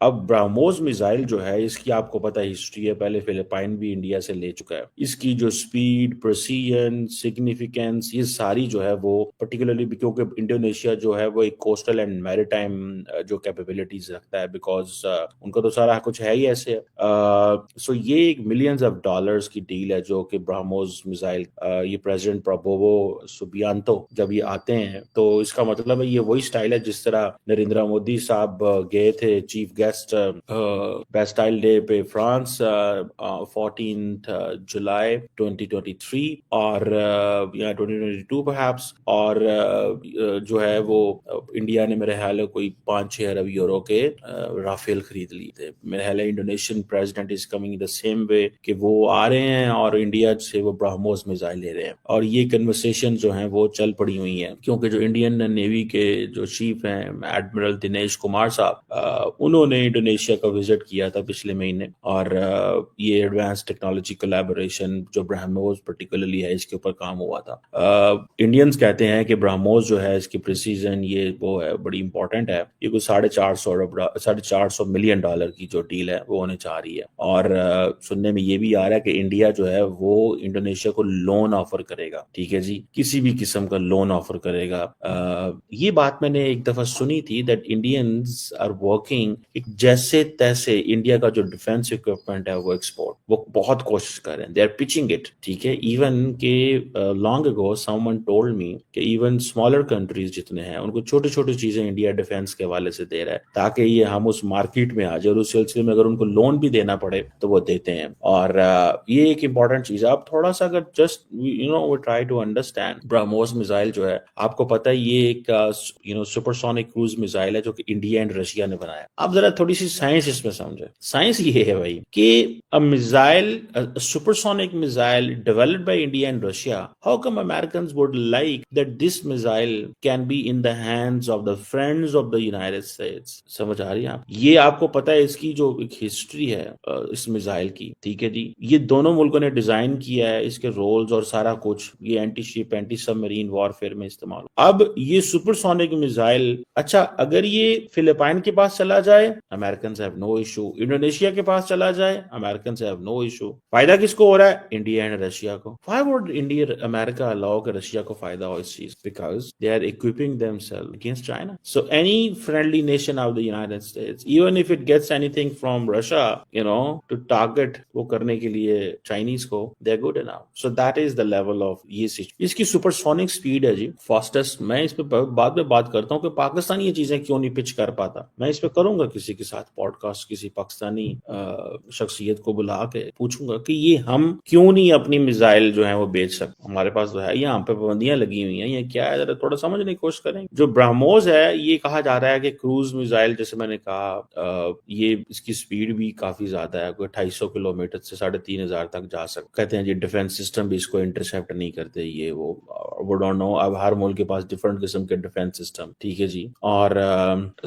اب برہموس میزائل جو ہے اس کی آپ کو پتہ ہسٹری ہے، پہلے فلپائن بھی انڈیا سے لے چکا ہے. اس کی جو سپیڈ، پریسیجن، سگنیفیکینس، یہ ساری جو ہے وہ پرٹیکولرلی کیونکہ انڈونیشیا جو ہے وہ ایک کوسٹل اینڈ میریٹائم جو کیپیبلٹیز رکھتا ہے، بیکاز ان کا تو سارا کچھ ہے ہی ایسے. سو یہ ایک ملینز آف ڈالرز کی ڈیل ہے جو کہ برہموس میزائل، یہ پریزیڈنٹ پرابوو سبیانتو جب یہ آتے ہیں تو اس کا مطلب ہے یہ وہی سٹائل ہے جس طرح نریندر مودی صاحب گئے تھے چیف گیسٹ بیسٹائل ڈے پہ فرانس 14 جولائی 2023 اور یا 2022 perhaps، اور جو ہے وہ انڈیا نے میرے خیال ہے کوئی 5-6 ارب یورو کے رافیل خرید لیے تھے. میرے خیال ہے Indonesian president is coming the same way کہ وہ آ رہے ہیں اور انڈیا سے وہ برہموس میزائل لے رہے ہیں، اور یہ کنورسیشن جو ہیں وہ چل پڑی ہوئی ہیں کیونکہ جو انڈین نیوی کے جو چیف ہیں ایڈمرل دنیش کمار صاحب، انہوں نے انڈونیشیا کا وزٹ کیا تھا پچھلے مہینے، اور یہ ایڈوانس ٹیکنالوجی کولیبوریشن جو برہموس پرٹیکولرلی ہے اس کے اوپر کام ہوا تھا. انڈینز کہتے ہیں کہ برہموس جو ہے اس کی پریسیجن یہ وہ ہے بڑی امپورٹنٹ ہے. یہ کوئی $450 ملین کی جو ڈیل ہے وہ ہونے چاہ رہی ہے، اور سننے میں یہ بھی آ رہا ہے کہ انڈیا جو ہے وہ انڈونیشیا کو لون آفر کرے گا. ٹھیک ہے جی، کسی بھی قسم کا لون آفر کرے گا. یہ بات میں نے ایک دفعہ سنی تھی دیٹ انڈینز آر ورکنگ جیسے تیسے انڈیا کا جو ڈیفینس اکوپمنٹ ہے وہ ایکسپورٹ، وہ بہت کوشش کر رہے ہیں، دے آر پچنگ اٹ. ٹھیک ہے، ایون کہ لانگ اگو سم ون ٹولڈ می کہ ایون اسمالر کنٹریز جتنے ہیں ان کو چھوٹی چھوٹی چیزیں انڈیا ڈیفینس کے حوالے سے دے رہا ہے تاکہ یہ ہم اس مارکیٹ میں آ جائے، اور اس سلسلے میں اگر ان کو لون بھی دینا پڑے تو وہ دیتے ہیں. اور یہ ایک امپورٹنٹ چیز ہے. اب تھوڑا سا اگر just we try to understand BrahMos missile جو ہے، آپ کو پتہ ہے یہ ایک سپر سونک کروز میزائل ہے جو کہ انڈیا اینڈ رشیا نے بنایا. اب ذرا تھوڑی سی سائنس اس میں سمجھے. سائنس یہ ہے بھائی کہ supersonic missile developed by India and Russia, how come Americans would like that this missile can be in the hands of the friends of the United States. سمجھ آ رہی ہے آپ؟ یہ آپ کو پتہ ہے اس کی جو ایک ہسٹری ہے اس میزائل کی. ٹھیک ہے جی، یہ دونوں ملکوں نے ڈیزائن کیا ہے، اس کے رولز اور سارا کچھ یہ اینٹی شپ اینٹی سب مرین وارفیئر میں استعمال. اب یہ سپر سونک میزائل، اچھا اگر یہ فلپائن کے پاس چلا جائے Americans have no issue, Indonesia کے پاس چلا جائے امریکنز ہیو نو ایشو. فائدہ کس کو ہو رہا ہے؟ انڈیا اینڈ رشیا کو. وائی وڈ انڈیا امریکہ الاؤ کہ رشیا کو فائدہ ہو اس چیز؟ Because they are equipping themselves against China. So any friendly nation of the United States, even if it gets anything from Russia, to target وہ کرنے کے لیے چائنیز کو، they're good enough. So that is the level of یہ اس کی super sonic speed ہے جی، fastest. میں اس پہ بعد میں بات کرتا ہوں کہ پاکستان یہ چیزیں کیوں نہیں پچ کر پاتا. میں اس پہ کروں گا کسی کے ساتھ پوڈ کاسٹ، کسی پاکستانی شخصیت کو بلا کے پوچھوں گا کہ یہ ہم کیوں نہیں اپنی میزائل جو ہیں وہ بیچ سکتے. ہمارے پاس تو ہے، یہاں پہ پابندیاں لگی ہوئی ہیں، یہ کیا ہے ذرا تھوڑا سمجھنے کی کوشش کریں. جو برہموس ہے یہ کہا جا رہا ہے کہ کروز میزائل، جیسے میں نے کہا، یہ اس کی سپیڈ بھی کافی زیادہ ہے، کوئی 250 کلومیٹر سے 3500 تک جا سکتا. کہتے ہیں جی ڈیفینس سسٹم بھی اس کو انٹرسیپٹ نہیں کرتے، یہ وہ ڈونٹ نو. اب ہر ملک کے پاس ڈفرنٹ قسم کے ڈیفینس سسٹم. ٹھیک ہے جی، اور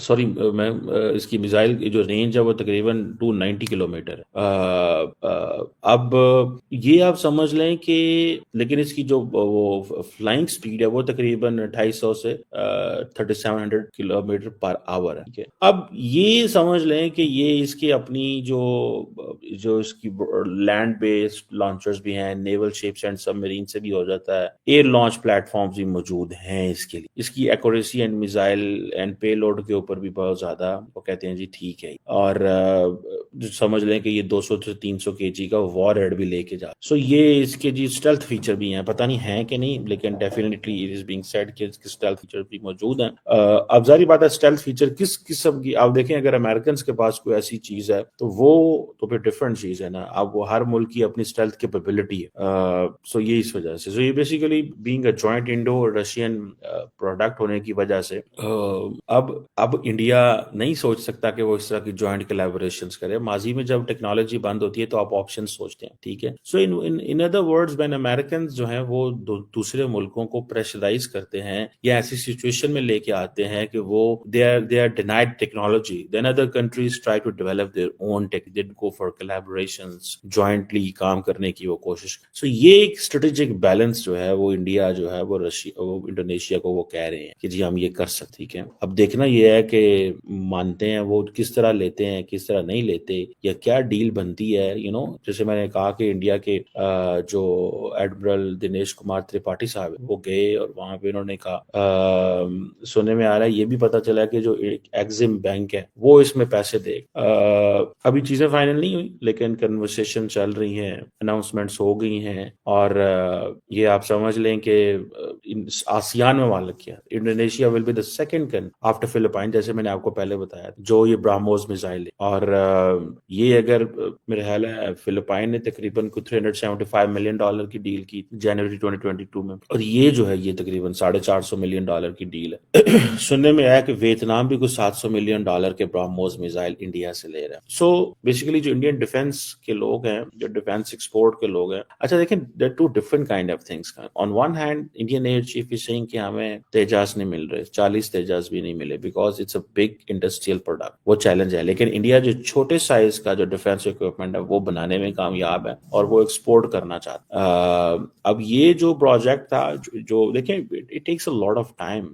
سوری میں اس کی میزائل کی جو رینج ہے وہ تقریباً 290 کلومیٹر ہے. اب یہ آپ سمجھ لیں کہ لیکن اس کی جو وہ فلائنگ سپیڈ ہے وہ تقریباً 250 سے 3700 کلومیٹر پر آور ہے. اب یہ سمجھ لیں کہ یہ اس کی اپنی جو اس کی لینڈ بیسڈ لانچرز بھی ہیں، نیول شپس اینڈ سب مرین سے بھی ہو جاتا ہے، ایئر لانچ پلیٹ فارمز بھی موجود ہیں اس کے لیے. اس کی accuracy and missile and payload کے اوپر بھی بہت زیادہ وہ کہتے ہیں جی ٹھیک ہے. اور سمجھ لیں کہ یہ 200 سے 300 kg کا وار ہیڈ بھی لے کے جا. سو یہ اس کے جی اسٹیلتھ فیچر بھی ہیں، پتہ نہیں ہیں کہ نہیں، لیکن definitely it is being said کہ اس کے اسٹیلتھ فیچر بھی موجود ہیں. اب ظاہری بات ہے اسٹیلتھ فیچر کس قسم کی آپ دیکھیں، اگر امریکنز کے پاس کوئی ایسی چیز ہے تو وہ تو پھر ڈفرنٹ چیز ہے نا. اب وہ ہر ملک کی اپنی اسٹیلتھ کیپیبلٹی ہے. سو یہ اس وجہ سے یہ basically being a joint Indo Russian product ہونے کی وجہ سے اب انڈیا نہیں سوچ سکتا کہ وہ اس طرح کی جوائنٹ کولیبوریشنز کرے. ماضی میں جب ٹیکنالوجی بند ہوتی ہے تو آپ آپشن سوچتے ہیں, ٹھیک ہے. So in other words when Americans جو ہیں وہ دوسرے ملکوں کو پریشرائز کرتے ہیں یا ایسی سچویشن میں لے کے آتے ہیں کہ وہ they are denied technology, then other countries try to develop their own tech, they go for collaborations, jointly کام کرنے کی وہ کوشش. سو یہ ایک اسٹریٹجک بیلنس جو ہے وہ انڈیا جو ہے وہ انڈونیشیا کو وہ کہہ رہے ہیں کہ جی ہم یہ کر سکتے, ٹھیک ہے. اب دیکھنا یہ ہے کہ مانتے ہیں وہ کس طرح لیتے ہیں کس طرح نہیں لیتے یا کیا ڈیل بنتی ہے. جیسے میں نے کہا کہ انڈیا کے جو ایڈمرل دنیش کمار ترپاٹھی صاحب وہ گئے اور وہاں پہ انہوں نے کہا, سننے میں آ رہا ہے یہ بھی پتا چلا کہ جو ایگزم بینک ہے وہ اس میں پیسے دے. ابھی چیزیں فائنل نہیں ہوئی لیکن کنورسیشن چل رہی ہیں, اناؤنسمنٹس ہو گئی ہیں, اور یہ آپ سمجھ لیں کہ آسیان میں مالک کیا Indonesia will be the second after Philippines, جیسے میں نے آپ کو پہلے بتایا جو یہ برہموس میزائل ہے. اور یہ اگر میرے خیال ہے فلپائن نے تقریباً $375 ملین کی ڈیل کی جنوری 2022 میں, اور یہ جو ہے یہ تقریباً $450 ملین کی ڈیل ہے. سننے میں آیا کہ ویتنام بھی کچھ $700 ملین کے برہموس میزائل انڈیا سے لے رہا ہے. سو بیسیکلی جو انڈین ڈیفنس کے لوگ ہیں, جو ڈیفنس ایکسپورٹ کے لوگ ہیں, اچھا دیکھیں there are two different kind of things. On one hand, Indian Air Chief is saying کہ ہمیں تیجاس نہیں مل رہے, 40 تیجاس بھی نہیں ملے because it's a big industrial product. وہ چیلنج ہے, لیکن انڈیا جو چھوٹے سائز کا جو ڈیفنس اکوپمنٹ ہے وہ بنانے میں کامیاب ہے اور وہ ایکسپورٹ کرنا چاہتا ہے. اب یہ جو پروجیکٹ تھا جو دیکھیں it takes a lot of time,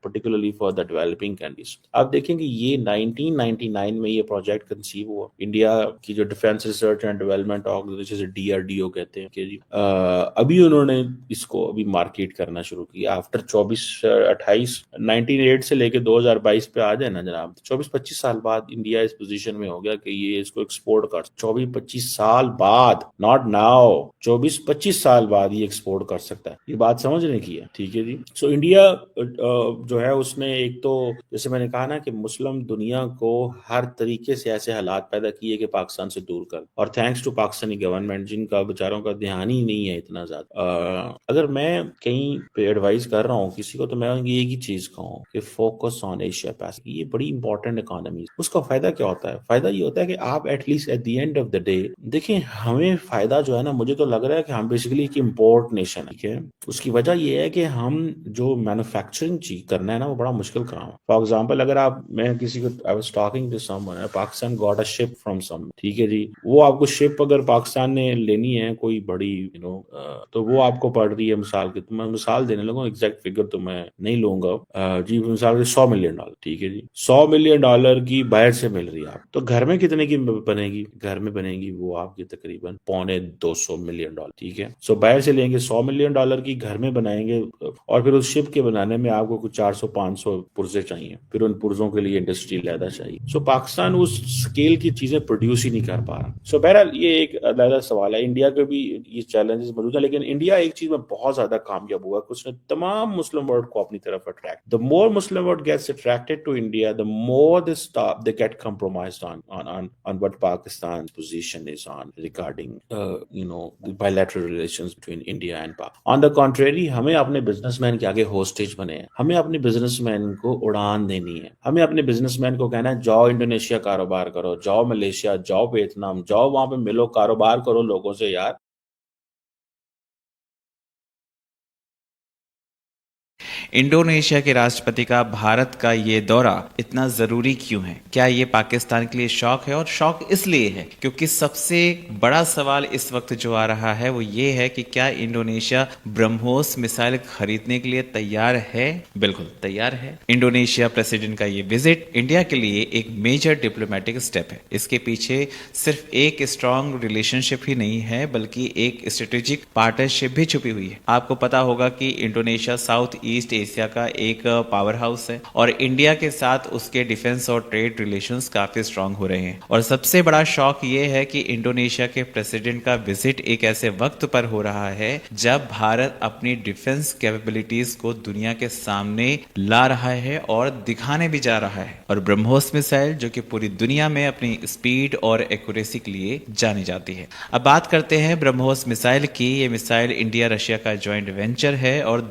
particularly for the developing countries. اب دیکھیں کہ یہ 1999 میں یہ پروجیکٹ کنسیو ہوا. انڈیا کی جو defence research and development organisation DRDO کہتے ہیں کہ ابھی انہوں نے اس کو ابھی مارکیٹ کرنا شروع کیا آفٹر 1998 سے لے کے 2022 پہ آ جائے نا جناب, 24-25 سال بعد انڈیا اس پوزیشن میں ہو گیا کہ یہ اس کو ایکسپورٹ کر 24-25 سال بعد, ناٹ ناؤ, 24-25 سال بعد یہ ایکسپورٹ کر سکتا ہے. یہ بات سمجھنے کی ہے, ٹھیک ہے جی. سو انڈیا جو ہے اس نے ایک تو جیسے میں نے کہا نا کہ مسلم دنیا کو ہر طریقے سے ایسے حالات پیدا کیے کہ پاکستان سے دور کر, اور تھینکس ٹو پاکستانی گورنمنٹ جن کا بیچاروں کا دھیان ہی نہیں ہے اتنا زیادہ. اگر میں کہیں پہ ایڈوائز کر رہا ہوں کسی کو تو میں ایک ہی چیز کہوں کہ فوکس آن ایشیا پیسفک. یہ بڑی امپورٹنٹ اکانومی. اس کا فائدہ کیا ہوتا ہے؟ فائدہ یہ ہوتا ہے کہ آپ at least at the end of the day دیکھیں ہمیں فائدہ جو ہے نا, مجھے تو لگ رہا ہے کہ ہم بیسیکلی ایک امپورٹ نیشن ہے, ٹھیک ہے. اس کی وجہ یہ ہے کہ ہم جو مینوفیکچرنگ چیز کرنا ہے نا وہ بڑا مشکل کام ہے. فار ایگزامپل اگر میں کسی کو I was talking to someone, Pakistan got a ship from some, ٹھیک ہے جی, وہ آپ کو شپ اگر پاکستان نے لینی ہے کوئی بڑی تو وہ آپ کو پڑ رہی ہے مثال کی, تو میں مثال دینے لگوں, ایگزیکٹ فگر تو میں نہیں لوں گا جی, مثال کے $100 ملین, ٹھیک ہے جی, $100 ملین کی باہر سے مل رہی ہے آپ, تو گھر میں کتنے کی بنے گی؟ گھر میں بنے گی وہ آپ کی تقریباً $250 ملین, ٹھیک ہے. سو باہر سے لیں گے $100 ملین کی, گھر میں بنائیں گے, اور پھر اس شپ کے بنانے میں آپ کو کچھ 400-500 پرزے چاہیے, پھر ان پرزوں کے لیے انڈسٹری لینا چاہیے. سو پاکستان اس اسکیل کی چیزیں پروڈیوس ہی نہیں کر پا رہا. سو بہرحال یہ ایک علیحدہ سوال ہے. انڈیا کے بھی یہ چیلنجز موجود ہیں, لیکن انڈیا ایک چیز میں بہت زیادہ کامیاب ہوا کہ اس نے تمام مسلم ورلڈ کو اپنی طرف attract. The more Muslim world gets attracted to India, the more they get compromised on what Pakistan's position is on regarding the bilateral relations between India and Pakistan. On the contrary, ہمیں اپنے business man کے آگے hostage بنے ہیں. ہمیں اپنے business man کو اڑان دینی ہے. ہمیں اپنے بزنس مین کو کہنا ہے جاؤ انڈونیشیا کاروبار کرو, جاؤ ملیشیا, جاؤ ویتنام, جاؤ وہاں پہ ملو, کاروبار کرو لوگوں سے یار. انڈونیشیا کے راشٹرپتی کا بھارت کا یہ دورہ اتنا ضروری کیوں ہے؟ کیا یہ پاکستان کے لیے شوق ہے؟ اور شوق اس لیے ہے کیونکہ سب سے بڑا سوال اس وقت جو آ رہا ہے وہ یہ ہے کہ کیا انڈونیشیا برہموس میزائل خریدنے کے لیے تیار ہے؟ بالکل تیار ہے. انڈونیشیا پریزیڈنٹ کا یہ وزٹ انڈیا کے لیے ایک میجر ڈپلومیٹک اسٹیپ ہے. اس کے پیچھے صرف ایک اسٹرانگ ریلیشن شپ ہی نہیں ہے بلکہ ایک اسٹریٹجک پارٹنرشپ بھی چھپی ہوئی ہے. آپ کو پتا ہوگا کہ انڈونیشیا ساؤتھ ایسٹ ایشیا کا ایک پاور ہاؤس ہے اور انڈیا کے ساتھ اس کے ڈیفنس اور ٹریڈ ریلیشنز کافی اسٹرانگ ہو رہے ہیں. اور سب سے بڑا شوق یہ ہے کہ انڈونیشیا کے پریزیڈنٹ کا وزٹ ایک ایسے وقت پر ہو رہا ہے جب بھارت اپنی ڈیفنس کیپیبلٹیز کو دنیا کے سامنے لا رہا ہے اور دکھانے بھی جا رہا ہے. اور برہموس میزائل جو کہ پوری دنیا میں اپنی اسپیڈ اور ایکوریسی کے لیے جانی جاتی ہے. اب بات کرتے ہیں برہموس میزائل کی. یہ میزائل انڈیا رشیا کا جوائنٹ وینچر ہے اور